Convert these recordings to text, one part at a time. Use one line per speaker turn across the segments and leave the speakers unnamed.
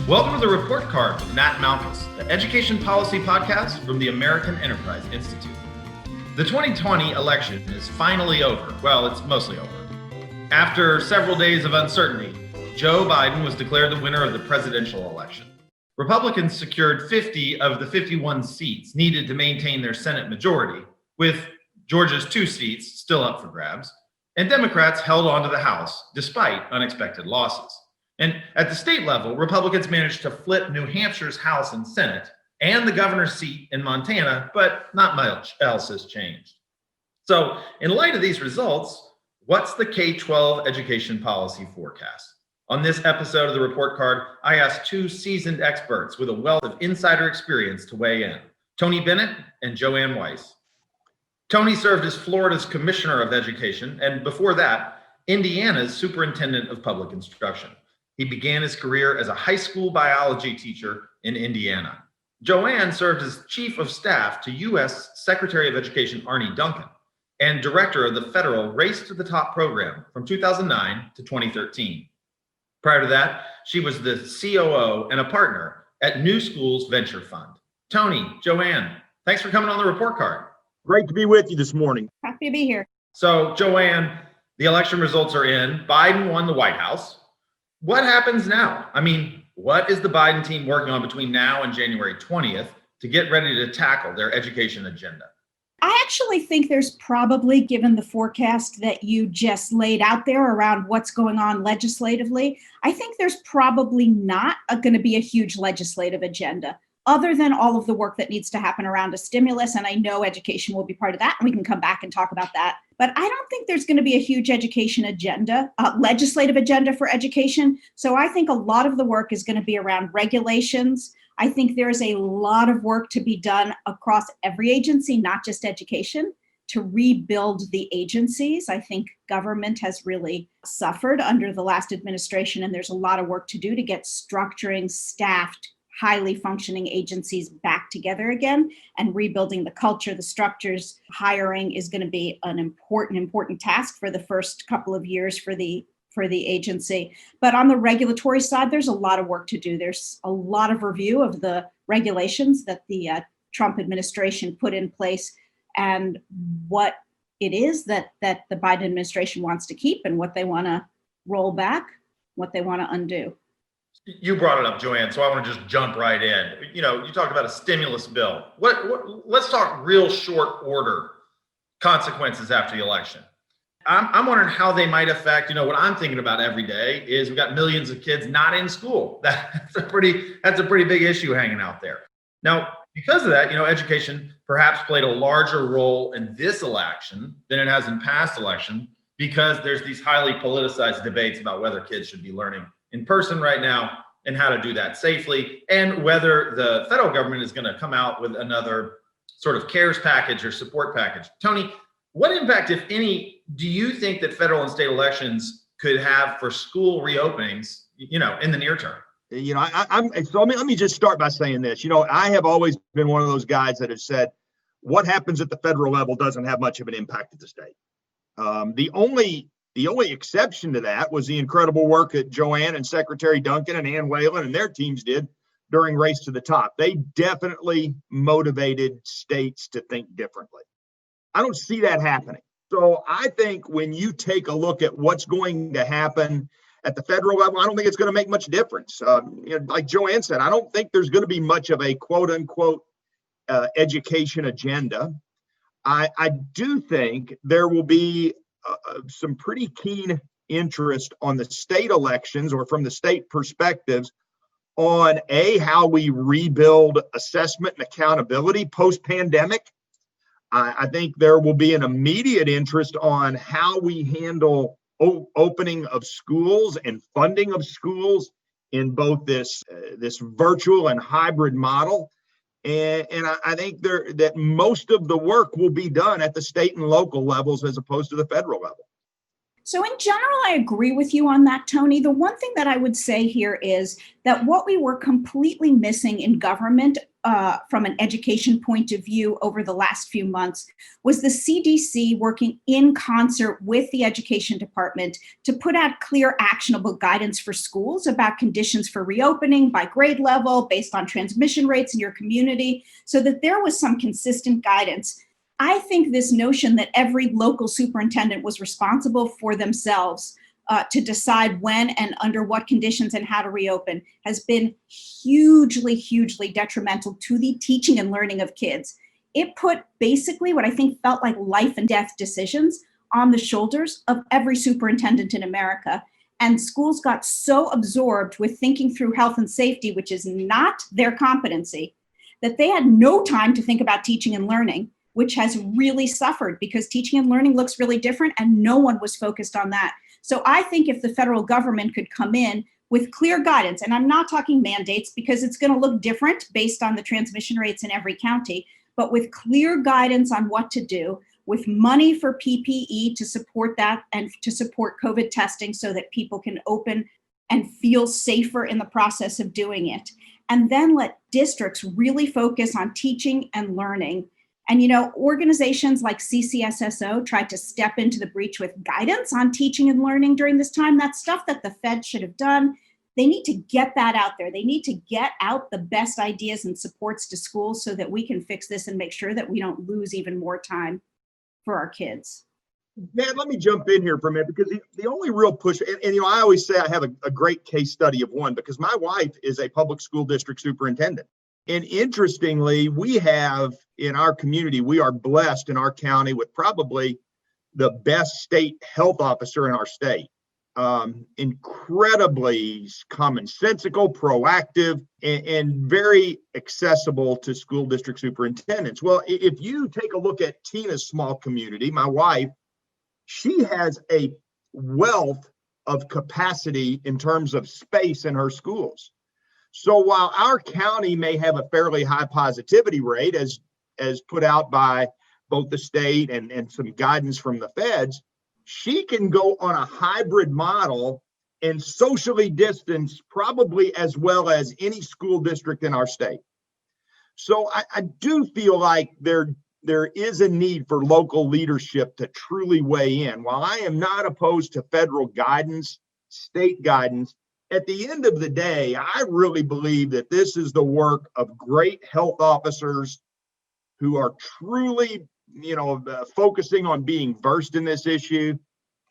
Welcome to the Report Card with Nat Malkus, the education policy podcast from the American Enterprise Institute. The 2020 election is finally over. Well, it's mostly over. After several days of uncertainty, Joe Biden was declared the winner of the presidential election. Republicans secured 50 of the 51 seats needed to maintain their Senate majority, with Georgia's 2 seats still up for grabs, and Democrats held on to the House despite unexpected losses. And at the state level, Republicans managed to flip New Hampshire's House and Senate and the governor's seat in Montana, but not much else has changed. So in light of these results, what's the K-12 education policy forecast? On this episode of the Report Card, I asked 2 seasoned experts with a wealth of insider experience to weigh in, Tony Bennett and Joanne Weiss. Tony served as Florida's Commissioner of Education, and before that, Indiana's Superintendent of Public Instruction. He began his career as a high school biology teacher in Indiana. Joanne served as Chief of Staff to U.S. Secretary of Education Arne Duncan and Director of the Federal Race to the Top program from 2009 to 2013. Prior to that, she was the COO and a partner at New Schools Venture Fund. Tony, Joanne, thanks for coming on the Report Card.
Great to be with you this morning.
Happy to be here.
So, Joanne, the election results are in. Biden won the White House. What happens now? I mean, what is the Biden team working on between now and January 20th to get ready to tackle their education agenda?
I actually think there's probably, given the forecast that you just laid out there around what's going on legislatively, I think there's probably not going to be a huge legislative agenda, other than all of the work that needs to happen around a stimulus. And I know education will be part of that, and we can come back and talk about that. But I don't think there's going to be a huge education agenda, legislative agenda for education. So I think a lot of the work is going to be around regulations. I think there's a lot of work to be done across every agency, not just education, to rebuild the agencies. I think government has really suffered under the last administration, and there's a lot of work to do to get structuring, staffed, highly functioning agencies back together again, and rebuilding the culture, the structures. Hiring is going to be an important task for the first couple of years for the agency. But on the regulatory side, there's a lot of work to do. There's a lot of review of the regulations that the Trump administration put in place, and what it is that the Biden administration wants to keep and what they want to roll back, what they want to undo.
You brought it up, Joanne, so I want to just jump right in. You know, you talked about a stimulus bill. Let's talk real short order consequences after the election. I'm wondering how they might affect, what I'm thinking about every day is we've got millions of kids not in school. That's a pretty big issue hanging out there. Now, because of that, education perhaps played a larger role in this election than it has in past elections, because there's these highly politicized debates about whether kids should be learning in person right now and how to do that safely, and whether the federal government is going to come out with another sort of CARES package or support package. Tony, what impact, if any, do you think that federal and state elections could have for school reopenings, in the near term?
Let me just start by saying this. I have always been one of those guys that have said what happens at the federal level doesn't have much of an impact at the state. The only exception to that was the incredible work that Joanne and Secretary Duncan and Ann Whalen and their teams did during Race to the Top. They definitely motivated states to think differently. I don't see that happening. So I think when you take a look at what's going to happen at the federal level, I don't think it's going to make much difference. Like Joanne said, I don't think there's going to be much of a quote unquote education agenda. I do think there will be some pretty keen interest on the state elections, or from the state perspectives, on how we rebuild assessment and accountability post-pandemic. I think there will be an immediate interest on how we handle opening of schools and funding of schools in both this virtual and hybrid model. And I think that most of the work will be done at the state and local levels as opposed to the federal level.
So in general, I agree with you on that, Tony. The one thing that I would say here is that what we were completely missing in government from an education point of view over the last few months was the CDC working in concert with the education department to put out clear, actionable guidance for schools about conditions for reopening by grade level based on transmission rates in your community, so that there was some consistent guidance. I think this notion that every local superintendent was responsible for themselves to decide when and under what conditions and how to reopen has been hugely, hugely detrimental to the teaching and learning of kids. It put basically what I think felt like life and death decisions on the shoulders of every superintendent in America. And schools got so absorbed with thinking through health and safety, which is not their competency, that they had no time to think about teaching and learning, which has really suffered because teaching and learning looks really different and no one was focused on that. So I think if the federal government could come in with clear guidance, and I'm not talking mandates because it's going to look different based on the transmission rates in every county, but with clear guidance on what to do, with money for PPE to support that and to support COVID testing so that people can open and feel safer in the process of doing it. And then let districts really focus on teaching and learning. And, organizations like CCSSO tried to step into the breach with guidance on teaching and learning during this time. That's stuff that the Fed should have done. They need to get that out there. They need to get out the best ideas and supports to schools so that we can fix this and make sure that we don't lose even more time for our kids.
Nat, let me jump in here for a minute because the only real push, and I always say I have a great case study of one because my wife is a public school district superintendent. And interestingly, we have in our community, we are blessed in our county with probably the best state health officer in our state. Incredibly commonsensical, proactive, and very accessible to school district superintendents. Well, if you take a look at Tina's small community, my wife, she has a wealth of capacity in terms of space in her schools. So while our county may have a fairly high positivity rate as put out by both the state and some guidance from the feds, she can go on a hybrid model and socially distance probably as well as any school district in our state. So I do feel like there is a need for local leadership to truly weigh in. While I am not opposed to federal guidance, state guidance, at the end of the day, I really believe that this is the work of great health officers who are truly, focusing on being versed in this issue,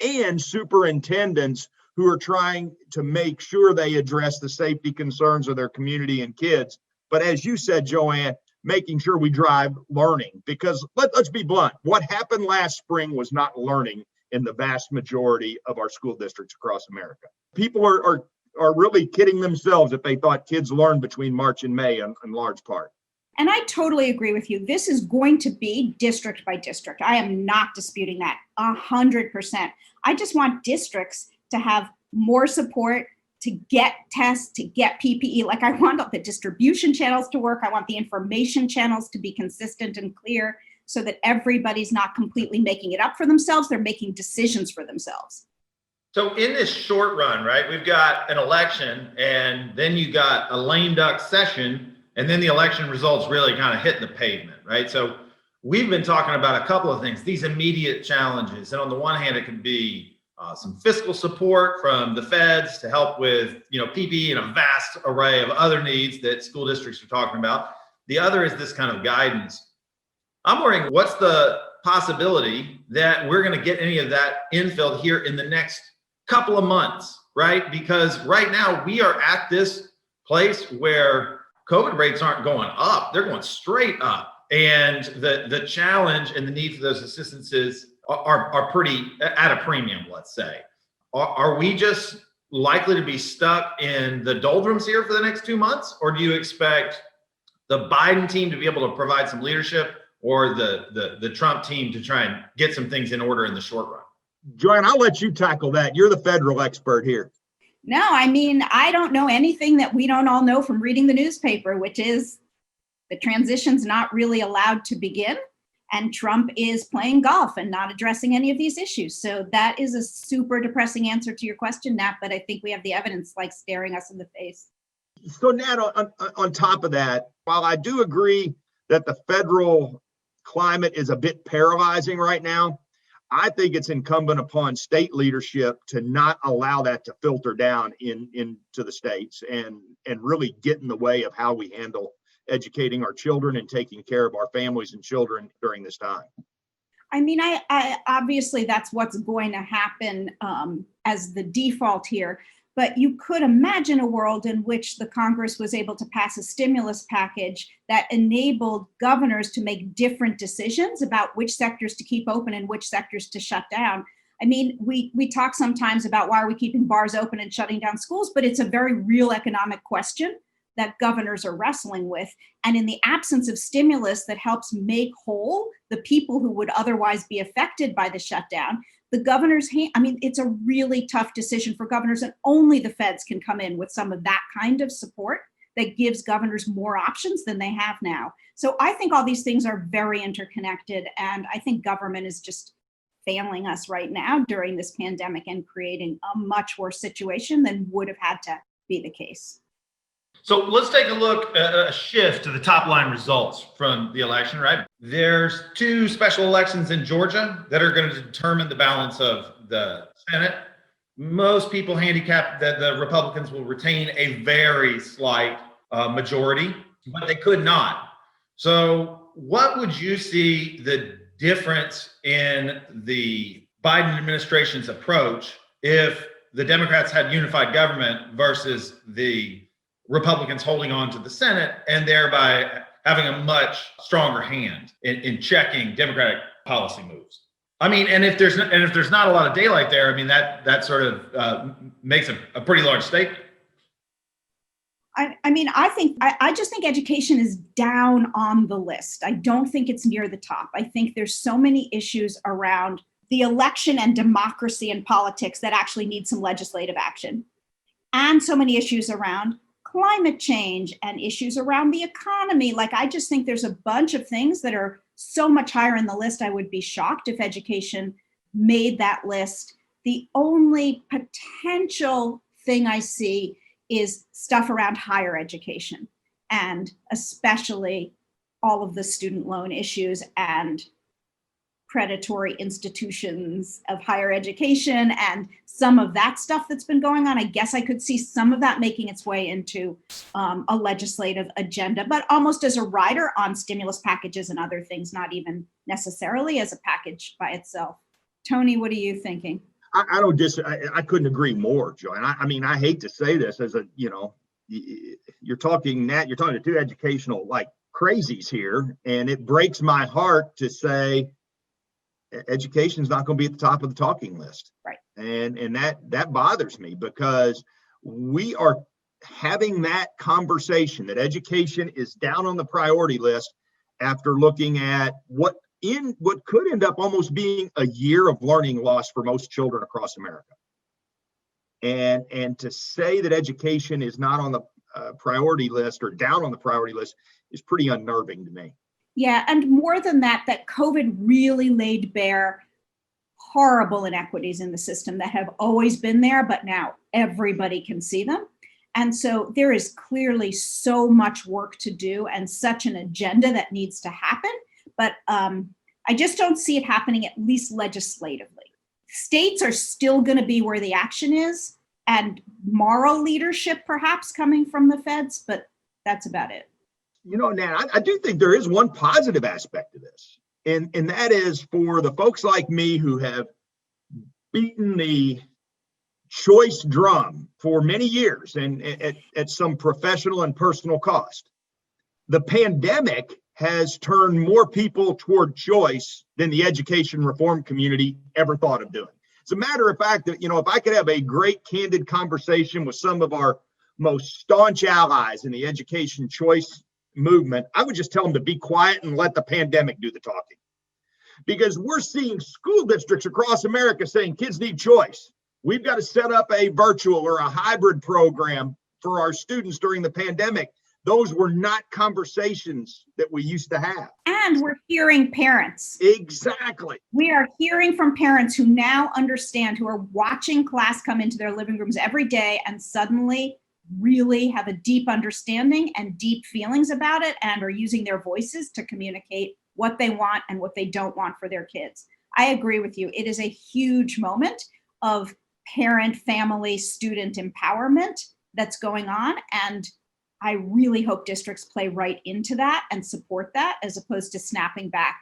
and superintendents who are trying to make sure they address the safety concerns of their community and kids. But as you said, Joanne, making sure we drive learning, because let's be blunt, what happened last spring was not learning in the vast majority of our school districts across America. People are really kidding themselves if they thought kids learned between March and May in large part.
And I totally agree with you. This is going to be district by district. I am not disputing that 100%. I just want districts to have more support, to get tests, to get PPE. Like I want the distribution channels to work. I want the information channels to be consistent and clear so that everybody's not completely making it up for themselves. They're making decisions for themselves.
So in this short run, right, we've got an election and then you got a lame duck session and then the election results really kind of hit the pavement, right? So we've been talking about a couple of things, these immediate challenges. And on the one hand, it can be some fiscal support from the feds to help with, PPE and a vast array of other needs that school districts are talking about. The other is this kind of guidance. I'm wondering what's the possibility that we're going to get any of that infilled here in the next couple of months, right? Because right now we are at this place where COVID rates aren't going up, they're going straight up. And the challenge and the need for those assistances are pretty at a premium, let's say. Are we just likely to be stuck in the doldrums here for the next 2 months? Or do you expect the Biden team to be able to provide some leadership or the Trump team to try and get some things in order in the short run?
Joanne, I'll let you tackle that. You're the federal expert here.
No, I don't know anything that we don't all know from reading the newspaper, which is the transition's not really allowed to begin. And Trump is playing golf and not addressing any of these issues. So that is a super depressing answer to your question, Nat, but I think we have the evidence like staring us in the face.
So Nat, on top of that, while I do agree that the federal climate is a bit paralyzing right now, I think it's incumbent upon state leadership to not allow that to filter down into the states and really get in the way of how we handle educating our children and taking care of our families and children during this time.
I mean, I obviously that's what's going to happen as the default here. But you could imagine a world in which the Congress was able to pass a stimulus package that enabled governors to make different decisions about which sectors to keep open and which sectors to shut down. I mean, we talk sometimes about why are we keeping bars open and shutting down schools, but it's a very real economic question that governors are wrestling with. And in the absence of stimulus that helps make whole the people who would otherwise be affected by the shutdown, the governor's hand, I mean, it's a really tough decision for governors, and only the feds can come in with some of that kind of support that gives governors more options than they have now. So I think all these things are very interconnected, and I think government is just failing us right now during this pandemic and creating a much worse situation than would have had to be the case.
So let's take a look at a shift to the top line results from the election, right? There's two special elections in Georgia that are going to determine the balance of the Senate. Most people handicap that the Republicans will retain a very slight majority, but they could not. So what would you see the difference in the Biden administration's approach if the Democrats had unified government versus the Republicans holding on to the Senate and thereby having a much stronger hand in checking Democratic policy moves? I mean, and if there's not a lot of daylight there, I mean, that sort of makes a pretty large statement.
I mean, I just think education is down on the list. I don't think it's near the top. I think there's so many issues around the election and democracy and politics that actually need some legislative action, and so many issues around climate change and issues around the economy. Like, I just think there's a bunch of things that are so much higher in the list. I would be shocked if education made that list. The only potential thing I see is stuff around higher education, and especially all of the student loan issues and predatory institutions of higher education and some of that stuff that's been going on. I guess I could see some of that making its way into a legislative agenda, but almost as a rider on stimulus packages and other things, not even necessarily as a package by itself. Tony, what are you thinking?
I don't I couldn't agree more, Joanne. I mean, I hate to say this as you're talking to two educational like crazies here, and it breaks my heart to say education is not going to be at the top of the talking list.
Right.
And that bothers me, because we are having that conversation that education is down on the priority list after looking at what could end up almost being a year of learning loss for most children across America. And to say that education is not on the priority list or down on the priority list is pretty unnerving to me.
Yeah, and more than that COVID really laid bare horrible inequities in the system that have always been there, but now everybody can see them. And so there is clearly so much work to do and such an agenda that needs to happen. But I just don't see it happening, at least legislatively. States are still going to be where the action is, and moral leadership perhaps coming from the feds, but that's about it.
Nat, I do think there is one positive aspect to this, and that is for the folks like me who have beaten the choice drum for many years and at some professional and personal cost. The pandemic has turned more people toward choice than the education reform community ever thought of doing. As a matter of fact, that if I could have a great candid conversation with some of our most staunch allies in the education choice movement, I would just tell them to be quiet and let the pandemic do the talking. Because we're seeing school districts across America saying kids need choice. We've got to set up a virtual or a hybrid program for our students during the pandemic. Those were not conversations that we used to have.
And we're hearing parents.
Exactly.
We are hearing from parents who now understand, who are watching class come into their living rooms every day, and suddenly really have a deep understanding and deep feelings about it and are using their voices to communicate what they want and what they don't want for their kids. I agree with you. It is a huge moment of parent, family, student empowerment that's going on. And I really hope districts play right into that and support that as opposed to snapping back.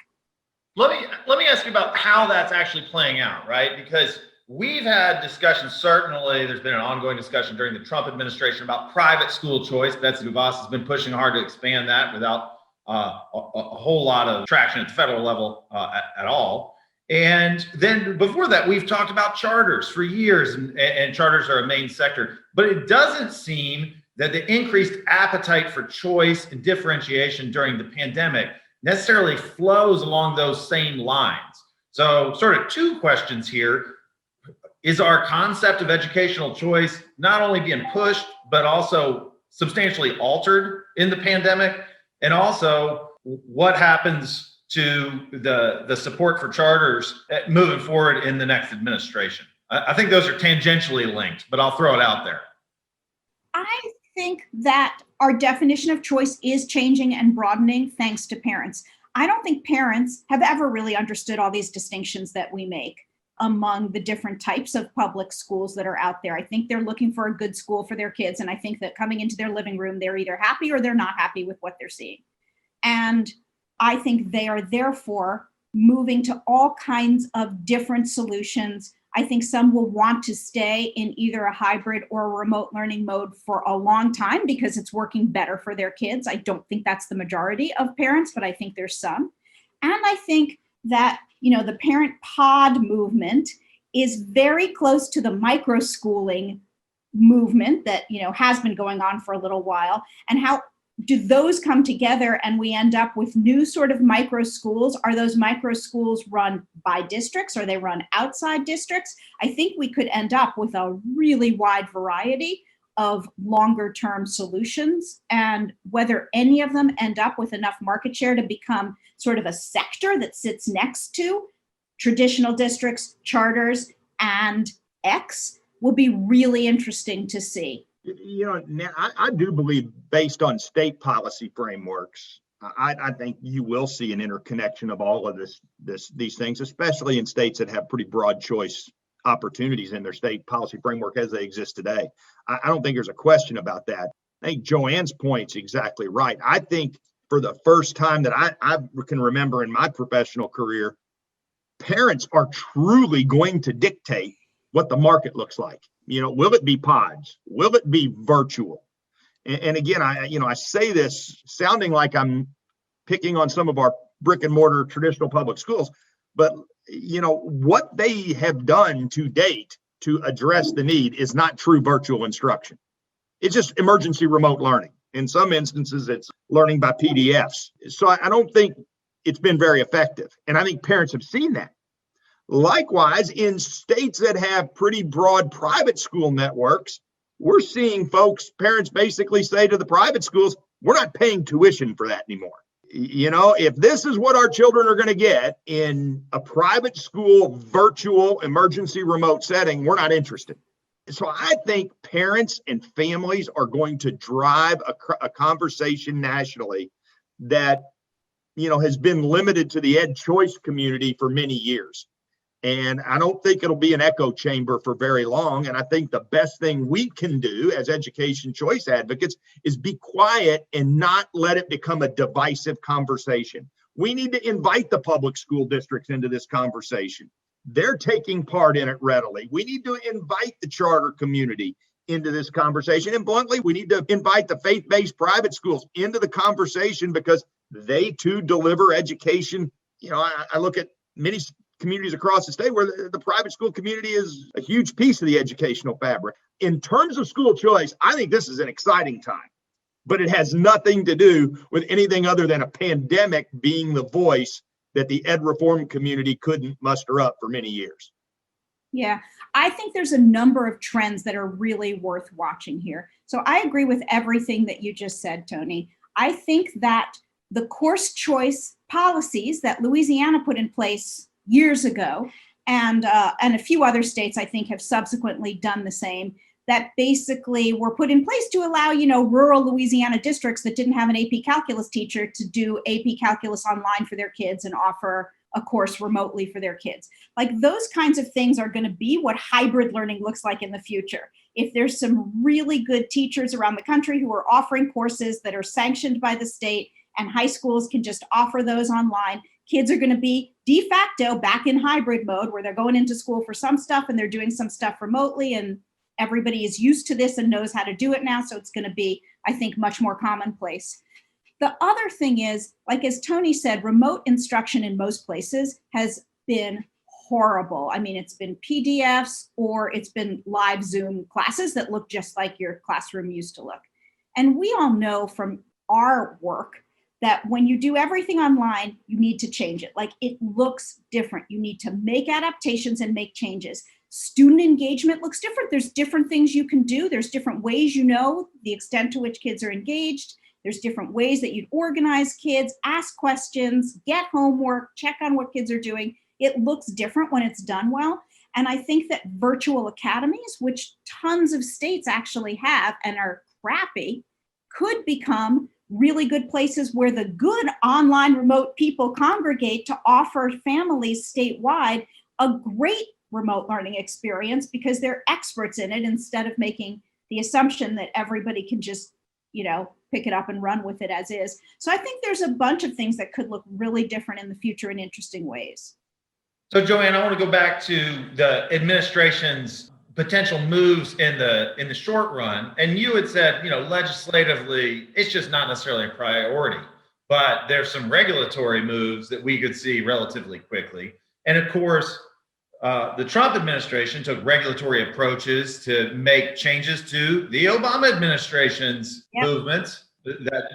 Let me ask you about how that's actually playing out, right? Because we've had discussions, certainly there's been an ongoing discussion during the Trump administration about private school choice. Betsy DeVos has been pushing hard to expand that without a whole lot of traction at the federal level at all. And then before that, we've talked about charters for years, and charters are a main sector. But it doesn't seem that the increased appetite for choice and differentiation during the pandemic necessarily flows along those same lines. So sort of two questions here. Is our concept of educational choice not only being pushed, but also substantially altered in the pandemic? And also, what happens to the support for charters moving forward in the next administration? I think those are tangentially linked, but I'll throw it out there.
I think that our definition of choice is changing and broadening thanks to parents. I don't think parents have ever really understood all these distinctions that we make among the different types of public schools that are out there. I think they're looking for a good school for their kids. And I think that coming into their living room, they're either happy or they're not happy with what they're seeing. And I think they are therefore moving to all kinds of different solutions. I think some will want to stay in either a hybrid or a remote learning mode for a long time because it's working better for their kids. I don't think that's the majority of parents, but I think there's some. And I think that, the parent pod movement is very close to the micro schooling movement that, has been going on for a little while. And how do those come together and we end up with new sort of micro schools? Are those micro schools run by districts? Are they run outside districts? I think we could end up with a really wide variety of longer term solutions, and whether any of them end up with enough market share to become sort of a sector that sits next to traditional districts, charters, and X will be really interesting to see.
I do believe, based on state policy frameworks, I think you will see an interconnection of all of these things, especially in states that have pretty broad choice opportunities in their state policy framework as they exist today. I don't think there's a question about that. I think Joanne's point's exactly right. I think for the first time that I can remember in my professional career, parents are truly going to dictate what the market looks like. Will it be pods? Will it be virtual? And again, I say this sounding like I'm picking on some of our brick and mortar traditional public schools, but what they have done to date to address the need is not true virtual instruction. It's just emergency remote learning. In some instances, it's learning by PDFs. So I don't think it's been very effective. And I think parents have seen that. Likewise, in states that have pretty broad private school networks, we're seeing parents basically say to the private schools, we're not paying tuition for that anymore. If this is what our children are going to get in a private school, virtual emergency remote setting, we're not interested. So I think parents and families are going to drive a conversation nationally that, has been limited to the ed choice community for many years. And I don't think it'll be an echo chamber for very long. And I think the best thing we can do as education choice advocates is be quiet and not let it become a divisive conversation. We need to invite the public school districts into this conversation. They're taking part in it readily. We need to invite the charter community into this conversation. And bluntly, we need to invite the faith-based private schools into the conversation because they too deliver education. I look at many communities across the state where the private school community is a huge piece of the educational fabric. In terms of school choice, I think this is an exciting time, but it has nothing to do with anything other than a pandemic being the voice that the ed reform community couldn't muster up for many years.
Yeah, I think there's a number of trends that are really worth watching here. So I agree with everything that you just said, Tony. I think that the course choice policies that Louisiana put in place years ago, and a few other states, I think, have subsequently done the same. that basically were put in place to allow, rural Louisiana districts that didn't have an AP calculus teacher to do AP calculus online for their kids and offer a course remotely for their kids. Like those kinds of things are going to be what hybrid learning looks like in the future. If there's some really good teachers around the country who are offering courses that are sanctioned by the state and high schools can just offer those online, kids are going to be de facto back in hybrid mode where they're going into school for some stuff and they're doing some stuff remotely, and everybody is used to this and knows how to do it now. So it's going to be, I think, much more commonplace. The other thing is, like as Tony said, remote instruction in most places has been horrible. I mean, it's been PDFs or it's been live Zoom classes that look just like your classroom used to look. And we all know from our work that when you do everything online, you need to change it. Like it looks different. You need to make adaptations and make changes. Student engagement looks different. There's different things you can do. There's different ways the extent to which kids are engaged. There's different ways that you'd organize kids, ask questions, get homework, check on what kids are doing. It looks different when it's done well. And I think that virtual academies, which tons of states actually have and are crappy, could become really good places where the good online remote people congregate to offer families statewide a great remote learning experience because they're experts in it instead of making the assumption that everybody can just, pick it up and run with it as is. So I think there's a bunch of things that could look really different in the future in interesting ways.
So Joanne, I want to go back to the administration's potential moves in the short run. And you had said, legislatively, it's just not necessarily a priority, but there's some regulatory moves that we could see relatively quickly. And of course, the Trump administration took regulatory approaches to make changes to the Obama administration's movements.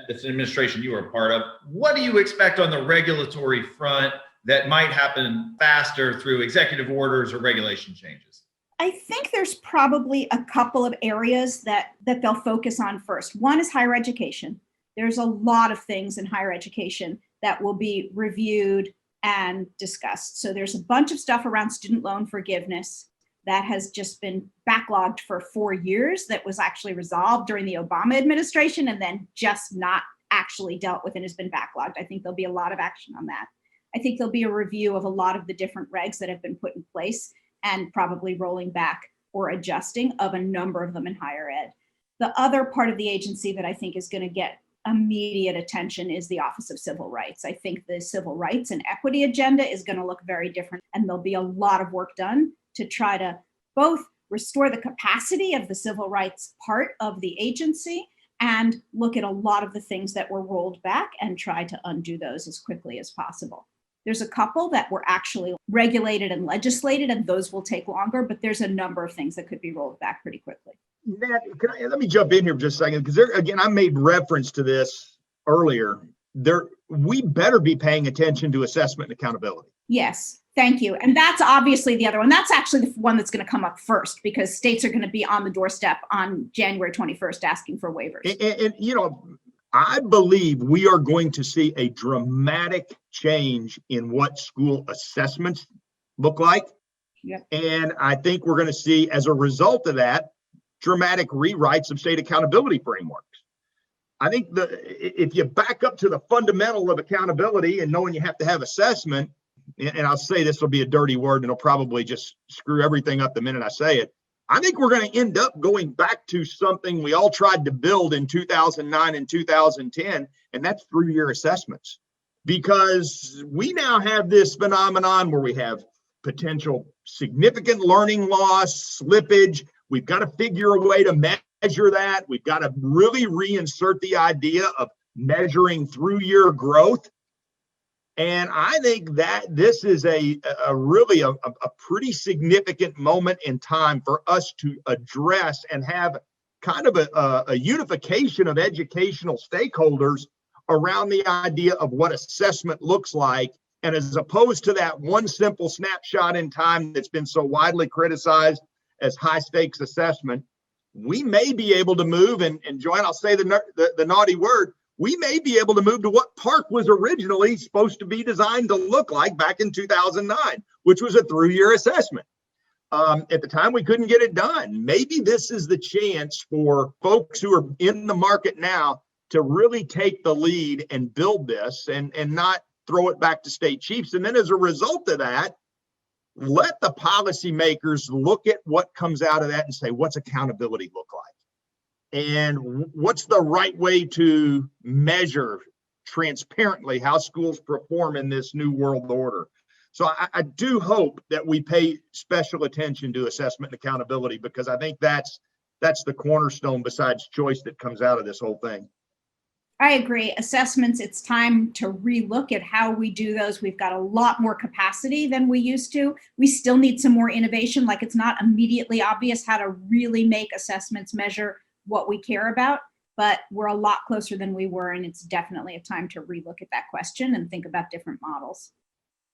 That's an administration you were a part of. What do you expect on the regulatory front that might happen faster through executive orders or regulation changes?
I think there's probably a couple of areas that they'll focus on first. One is higher education. There's a lot of things in higher education that will be reviewed and discussed. So there's a bunch of stuff around student loan forgiveness that has just been backlogged for 4 years that was actually resolved during the Obama administration and then just not actually dealt with and has been backlogged. I think there'll be a lot of action on that. I think there'll be a review of a lot of the different regs that have been put in place and probably rolling back or adjusting of a number of them in higher ed. The other part of the agency that I think is going to get immediate attention is the Office of Civil Rights. I think the civil rights and equity agenda is going to look very different, and there'll be a lot of work done to try to both restore the capacity of the civil rights part of the agency and look at a lot of the things that were rolled back and try to undo those as quickly as possible. There's a couple that were actually regulated and legislated, and those will take longer, but there's a number of things that could be rolled back pretty quickly.
Nat, let me jump in here for just a second, because again, I made reference to this earlier. We better be paying attention to assessment and accountability.
Yes, thank you. And that's obviously the other one. That's actually the one that's going to come up first because states are going to be on the doorstep on January 21st asking for waivers.
And I believe we are going to see a dramatic change in what school assessments look like.
Yep.
And I think we're going to see, as a result of that, dramatic rewrites of state accountability frameworks. I think if you back up to the fundamental of accountability and knowing you have to have assessment, and I'll say this will be a dirty word and it'll probably just screw everything up the minute I say it. I think we're going to end up going back to something we all tried to build in 2009 and 2010, and that's through-year assessments. Because we now have this phenomenon where we have potential significant learning loss, slippage. We've got to figure a way to measure that. We've got to really reinsert the idea of measuring through-year growth. And I think that this is a really pretty significant moment in time for us to address and have kind of a unification of educational stakeholders around the idea of what assessment looks like. And as opposed to that one simple snapshot in time that's been so widely criticized as high stakes assessment, we may be able to move, and Joanne, I'll say the naughty word, we may be able to move to what Park was originally supposed to be designed to look like back in 2009, which was a through-year assessment. At the time, we couldn't get it done. Maybe this is the chance for folks who are in the market now to really take the lead and build this and not throw it back to state chiefs. And then as a result of that, let the policymakers look at what comes out of that and say, what's accountability look like? And what's the right way to measure transparently how schools perform in this new world order? So I do hope that we pay special attention to assessment and accountability, because I think that's the cornerstone besides choice that comes out of this whole thing.
I agree. Assessments, it's time to relook at how we do those. We've got a lot more capacity than we used to. We still need some more innovation. Like, it's not immediately obvious how to really make assessments measure what we care about, but we're a lot closer than we were. And it's definitely a time to relook at that question and think about different models.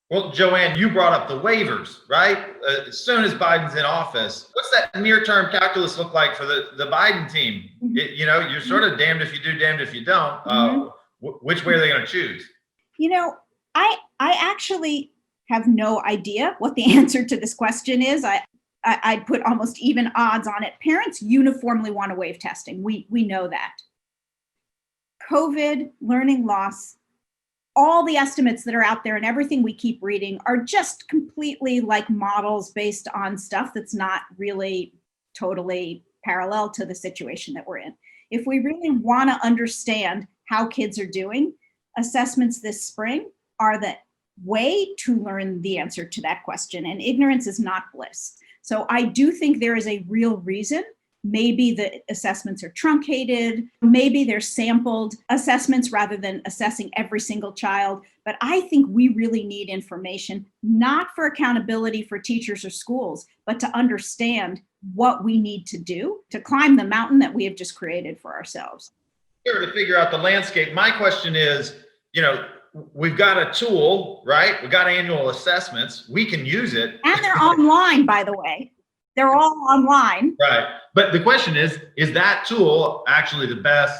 Well, Joanne, you brought up the waivers, right? As soon as Biden's in office, what's that near-term calculus look like for the Biden team?
Mm-hmm.
You're sort of damned if you do, damned if you don't. Which way are they going to choose?
I actually have no idea what the answer to this question is. I'd put almost even odds on it. Parents uniformly want to waive testing. We know that. COVID, learning loss, all the estimates that are out there and everything we keep reading are just completely like models based on stuff that's not really totally parallel to the situation that we're in. If we really want to understand how kids are doing, assessments this spring are the way to learn the answer to that question. And ignorance is not bliss. So I do think there is a real reason. Maybe the assessments are truncated. Maybe they're sampled assessments rather than assessing every single child. But I think we really need information, not for accountability for teachers or schools, but to understand what we need to do to climb the mountain that we have just created for ourselves.
To figure out the landscape, my question is, we've got a tool, right? We've got annual assessments. We can use it.
And they're online, by the way. They're all online.
Right. But the question is that tool actually the best,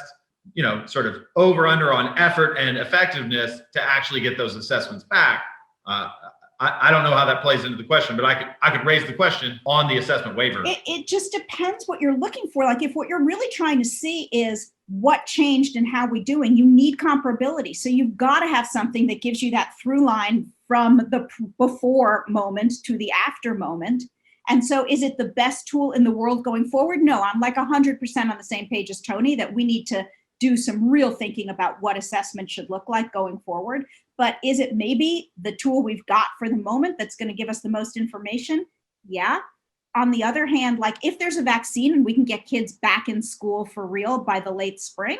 sort of over under on effort and effectiveness to actually get those assessments back? I don't know how that plays into the question, but I could raise the question on the assessment waiver.
It just depends what you're looking for. Like, if what you're really trying to see is what changed and how we doing, you need comparability. So you've got to have something that gives you that through line from the before moment to the after moment. And so is it the best tool in the world going forward? No, I'm like 100% on the same page as Tony that we need to do some real thinking about what assessment should look like going forward. But is it maybe the tool we've got for the moment that's going to give us the most information? Yeah. On the other hand, like, if there's a vaccine and we can get kids back in school for real by the late spring,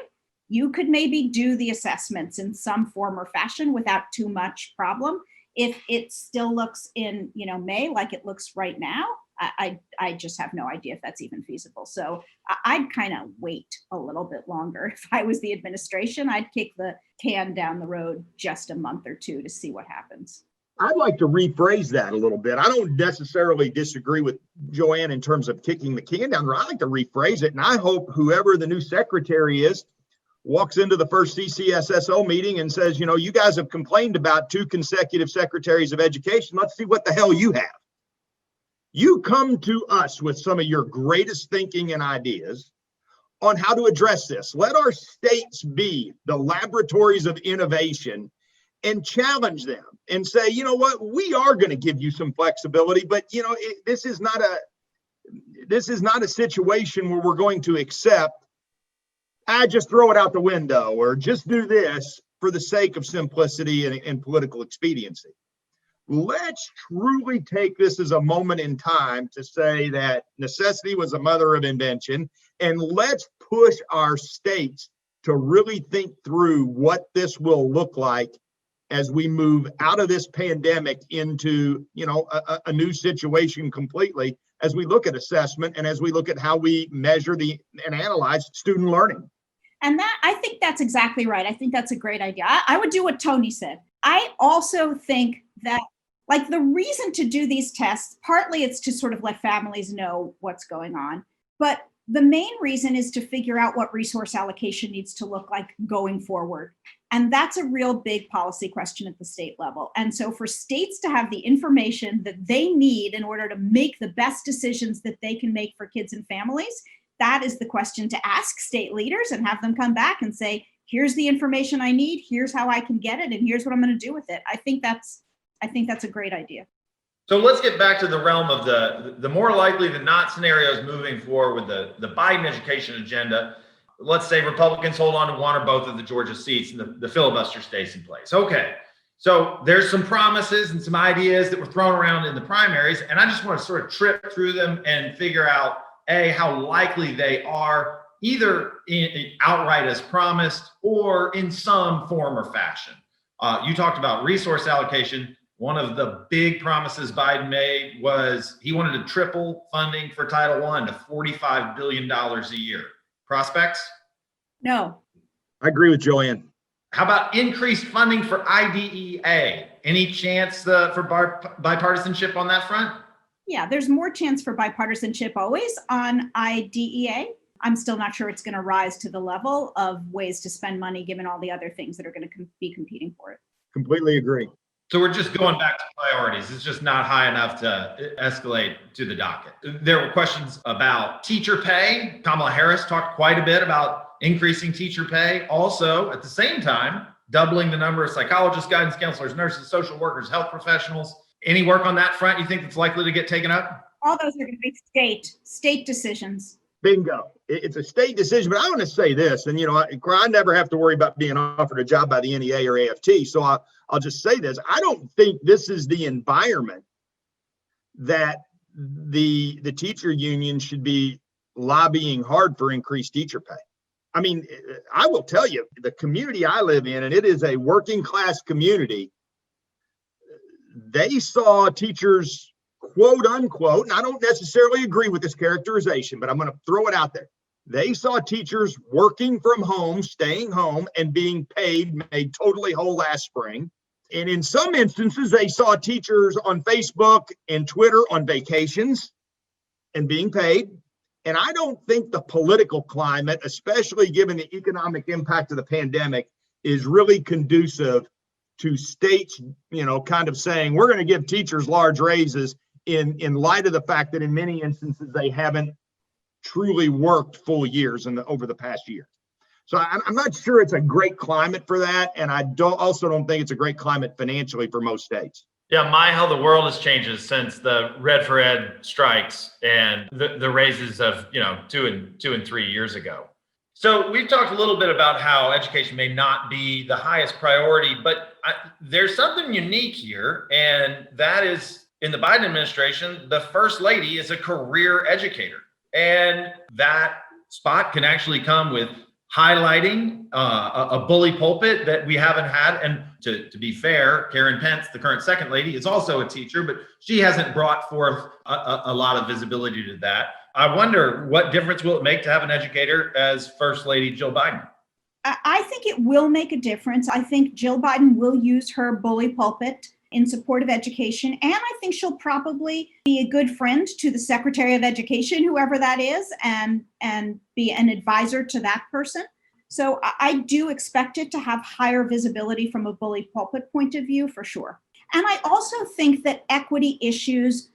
you could maybe do the assessments in some form or fashion without too much problem. If it still looks in, May, like it looks right now, I just have no idea if that's even feasible. So I'd kind of wait a little bit longer. If I was the administration, I'd kick the can down the road just a month or two to see what happens.
I'd like to rephrase that a little bit. I don't necessarily disagree with Joanne in terms of kicking the can down the road. I like to rephrase it. And I hope whoever the new secretary is walks into the first CCSSO meeting and says, you guys have complained about 2 consecutive secretaries of education. Let's see what the hell you have. You come to us with some of your greatest thinking and ideas on how to address this. Let our states be the laboratories of innovation and challenge them and say, you know what, we are going to give you some flexibility, but this is not a situation where we're going to accept, just throw it out the window or just do this for the sake of simplicity and political expediency. Let's truly take this as a moment in time to say that necessity was the mother of invention, and let's push our states to really think through what this will look like as we move out of this pandemic into, a new situation completely, as we look at assessment and as we look at how we measure and analyze student learning.
And I think that's exactly right. I think that's a great idea. I would do what Tony said. I also think that, like, the reason to do these tests, partly it's to sort of let families know what's going on. But the main reason is to figure out what resource allocation needs to look like going forward. And that's a real big policy question at the state level. And so for states to have the information that they need in order to make the best decisions that they can make for kids and families, that is the question to ask state leaders and have them come back and say, here's the information I need, here's how I can get it, and here's what I'm going to do with it. I think that's a great idea.
So let's get back to the realm of the more likely than not scenarios moving forward with the Biden education agenda. Let's say Republicans hold on to one or both of the Georgia seats and the filibuster stays in place. Okay, so there's some promises and some ideas that were thrown around in the primaries, and I just want to sort of trip through them and figure out, A, how likely they are, either outright as promised or in some form or fashion. You talked about resource allocation. One of the big promises Biden made was he wanted to triple funding for Title I to $45 billion a year. Prospects?
No.
I agree with Joanne.
How about increased funding for IDEA? Any chance for bipartisanship on that front?
Yeah, there's more chance for bipartisanship always on IDEA. I'm still not sure it's going to rise to the level of ways to spend money given all the other things that are going to be competing for it.
Completely agree.
So we're just going back to priorities. It's just not high enough to escalate to the docket. There were questions about teacher pay. Kamala Harris talked quite a bit about increasing teacher pay. Also, at the same time, doubling the number of psychologists, guidance counselors, nurses, social workers, health professionals. Any work on that front you think that's likely to get taken up?
All those are going to be state decisions.
Bingo. It's a state decision, but I want to say this, and I never have to worry about being offered a job by the NEA or AFT. So I'll just say this. I don't think this is the environment that the teacher union should be lobbying hard for increased teacher pay. I mean, I will tell you, the community I live in, and it is a working class community, they saw teachers, quote unquote, and I don't necessarily agree with this characterization, but I'm going to throw it out there. They saw teachers working from home, staying home, and being made totally whole last spring. And in some instances, they saw teachers on Facebook and Twitter on vacations and being paid. And I don't think the political climate, especially given the economic impact of the pandemic, is really conducive to states, kind of saying, we're going to give teachers large raises in light of the fact that in many instances, they haven't truly worked full years over the past year. So I'm not sure it's a great climate for that. And I also don't think it's a great climate financially for most states.
Yeah, how the world has changed since the Red for Ed strikes and the raises of 2 and 3 years ago. So we've talked a little bit about how education may not be the highest priority, but there's something unique here, and that is in the Biden administration, the first lady is a career educator, and that spot can actually come with highlighting a bully pulpit that we haven't had. And to be fair, Karen Pence, the current second lady, is also a teacher, but she hasn't brought forth a lot of visibility to that. I wonder, what difference will it make to have an educator as First Lady Jill Biden?
I think it will make a difference. I think Jill Biden will use her bully pulpit in support of education. And I think she'll probably be a good friend to the Secretary of Education, whoever that is, and be an advisor to that person. So I do expect it to have higher visibility from a bully pulpit point of view, for sure. And I also think that equity issues,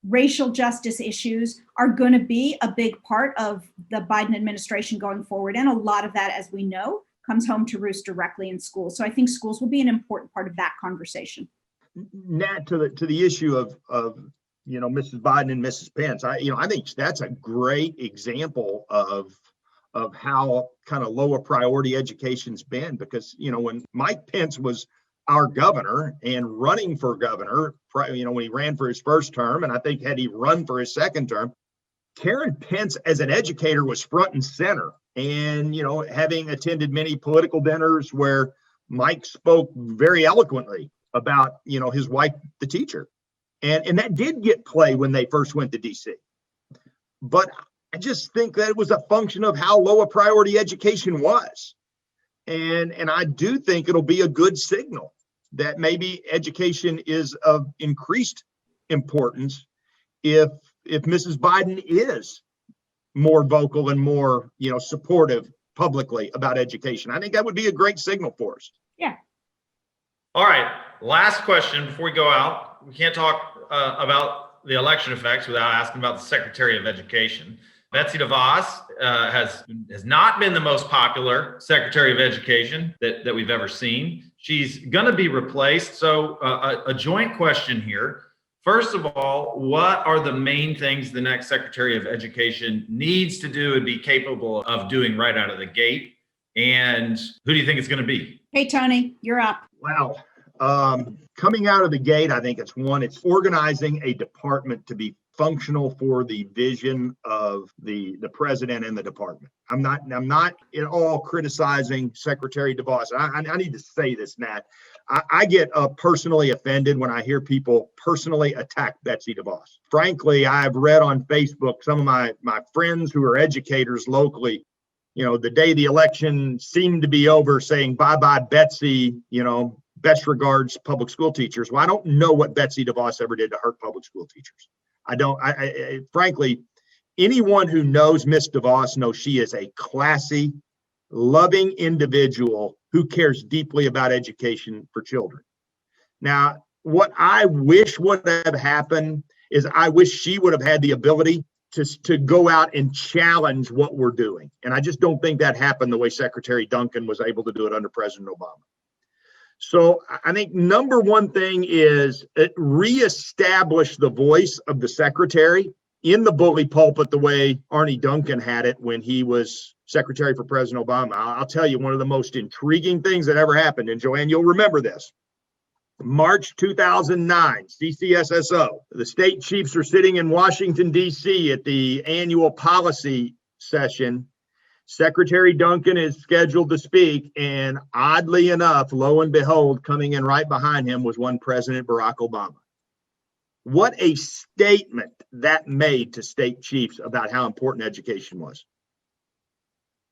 racial justice issues are going to be a big part of the Biden administration going forward. And a lot of that, as we know, comes home to roost directly in schools. So I think schools will be an important part of that conversation.
Nat, to the issue of Mrs. Biden and Mrs. Pence, I think that's a great example of how kind of low a priority education's been, because when Mike Pence was our governor and running for governor, when he ran for his first term, and I think had he run for his second term, Karen Pence as an educator was front and center. And having attended many political dinners where Mike spoke very eloquently about his wife, the teacher, and that did get play when they first went to DC. But I just think that it was a function of how low a priority education was, and I do think it'll be a good signal that maybe education is of increased importance if Mrs. Biden is more vocal and more supportive publicly about education. I think that would be a great signal for us.
Yeah.
All right. Last question before we go out. We can't talk about the election effects without asking about the Secretary of Education. Betsy DeVos has not been the most popular Secretary of Education that we've ever seen. She's going to be replaced. So a joint question here. First of all, what are the main things the next Secretary of Education needs to do and be capable of doing right out of the gate? And who do you think it's going to be?
Hey, Tony, you're up.
Wow. Coming out of the gate, I think it's organizing a department to be functional for the vision of the president and the department. I'm not at all criticizing Secretary DeVos. I need to say this, Nat. I get personally offended when I hear people personally attack Betsy DeVos. Frankly, I've read on Facebook some of my friends who are educators locally, the day the election seemed to be over, saying, bye-bye, Betsy, best regards, public school teachers. Well, I don't know what Betsy DeVos ever did to hurt public school teachers. Frankly, anyone who knows Miss DeVos knows she is a classy, loving individual who cares deeply about education for children. Now, what I wish would have happened is I wish she would have had the ability to go out and challenge what we're doing. And I just don't think that happened the way Secretary Duncan was able to do it under President Obama. So I think number one thing is reestablish the voice of the secretary in the bully pulpit the way Arne Duncan had it when he was Secretary for President Obama. I'll tell you, one of the most intriguing things that ever happened, and Joanne, you'll remember this. March 2009, CCSSO. The state chiefs are sitting in Washington, D.C. at the annual policy session. Secretary Duncan is scheduled to speak, and oddly enough, lo and behold, coming in right behind him was one President Barack Obama. What a statement that made to state chiefs about how important education was.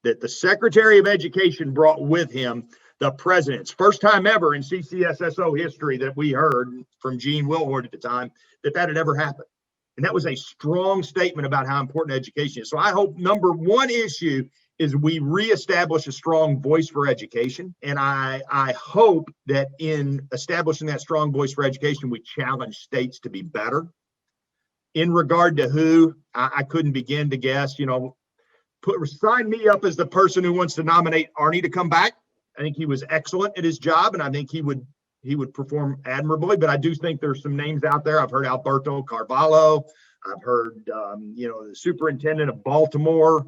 That the Secretary of Education brought with him the president's first time ever in CCSSO history that we heard from Gene Wilhord at the time that had ever happened. And that was a strong statement about how important education is. So I hope number one issue is we reestablish a strong voice for education. And I hope that in establishing that strong voice for education, we challenge states to be better. In regard to who, I couldn't begin to guess, sign me up as the person who wants to nominate Arne to come back. I think he was excellent at his job, and I think he would perform admirably. But I do think there's some names out there. I've heard Alberto Carvalho. I've heard, the superintendent of Baltimore.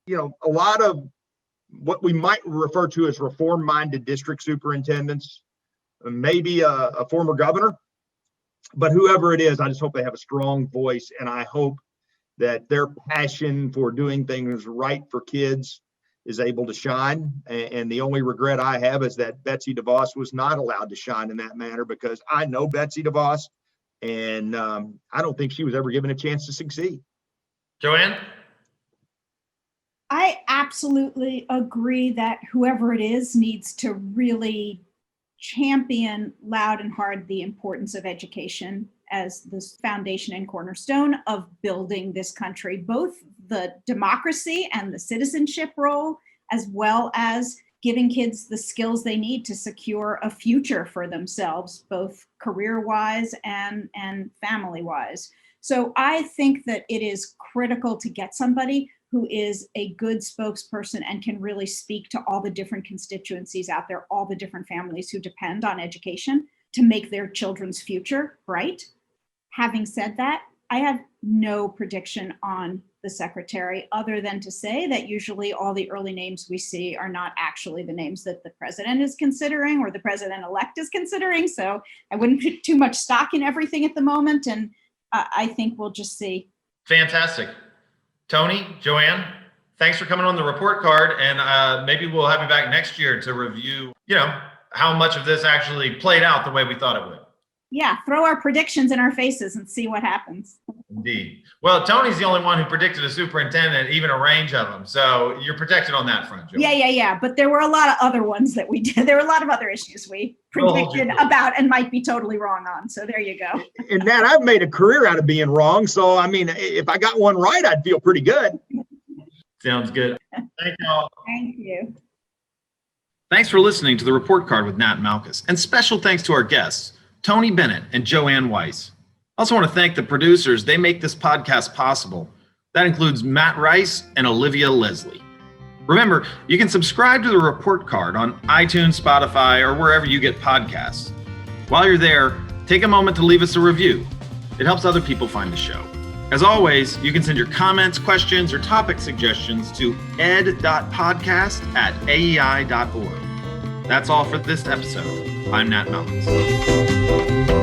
A lot of what we might refer to as reform-minded district superintendents, maybe a former governor. But whoever it is, I just hope they have a strong voice, and I hope that their passion for doing things right for kids is able to shine. And the only regret I have is that Betsy DeVos was not allowed to shine in that manner, because I know Betsy DeVos, and I don't think she was ever given a chance to succeed.
Joanne?
I absolutely agree that whoever it is needs to really champion loud and hard the importance of education as the foundation and cornerstone of building this country, both the democracy and the citizenship role, as well as giving kids the skills they need to secure a future for themselves, both career-wise and family-wise. So I think that it is critical to get somebody who is a good spokesperson and can really speak to all the different constituencies out there, all the different families who depend on education to make their children's future bright. Having said that, I have no prediction on the secretary other than to say that usually all the early names we see are not actually the names that the president is considering or the president-elect is considering. So I wouldn't put too much stock in everything at the moment. And I think we'll just see.
Fantastic. Tony, Joanne, thanks for coming on the report card. And maybe we'll have you back next year to review, how much of this actually played out the way we thought it would.
Yeah, throw our predictions in our faces and see what happens.
Indeed. Well, Tony's the only one who predicted a superintendent, even a range of them. So you're protected on that front, Joe.
Yeah. But there were a lot of other ones that we did. There were a lot of other issues we predicted about and might be totally wrong on. So there you go.
And Nat, I've made a career out of being wrong. So, if I got one right, I'd feel pretty good.
Sounds good. Thank y'all.
Thank you.
Thanks for listening to the Report Card with Nat Malkus. And special thanks to our guests, Tony Bennett and Joanne Weiss. I also want to thank the producers. They make this podcast possible. That includes Matt Rice and Olivia Leslie. Remember, you can subscribe to the Report Card on iTunes, Spotify, or wherever you get podcasts. While you're there, take a moment to leave us a review. It helps other people find the show. As always, you can send your comments, questions, or topic suggestions to ed.podcast@aei.org. That's all for this episode. I'm Nat Malkus.